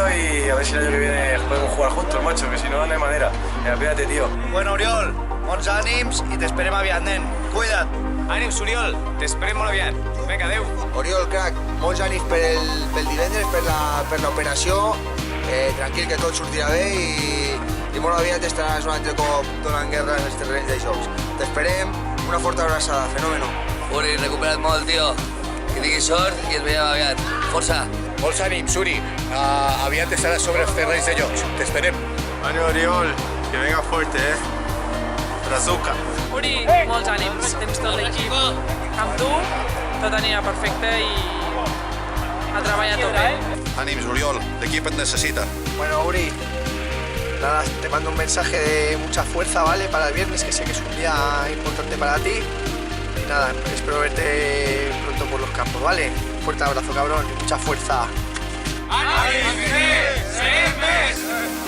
pronto y a ver si el año que viene podemos jugar juntos, macho, que si no, no hay manera. Mira, cuídate, tío. Bueno, Oriol, molts ànims i t'esperem aviat, nen. Cuida't. Ànims, Oriol, t'esperem molt aviat. Vinga, adeu. Oriol, crac, molts ànims pel divendres, per l'operació. Tranquil, que tot sortirà bé i molt aviat estaràs un altre cop donant guerra als terrenys de jocs. T'esperem, una forta abraçada, fenòmeno. Uri, recupera't molt, tio. Que tinguis sort i ens veiem aviat. Força. Molts ànims, Uri. Aviat estaràs sobre els terrenys de jocs. T'esperem. Ánimo, Oriol, que venga fuerte, Brazuca. Uri, molts ànims, tens tot l'equip amb tu, tot anirà perfecte i a treballar tot bé. Ànims, Oriol. L'equip et necessita. Bueno, Uri, nada, te mando un mensaje de mucha fuerza, ¿vale? Para el viernes, que sé que es un día importante para ti. Y nada, espero verte pronto por los campos, ¿vale? Fuerte abrazo, cabrón, y mucha fuerza. Ànims, seguim més!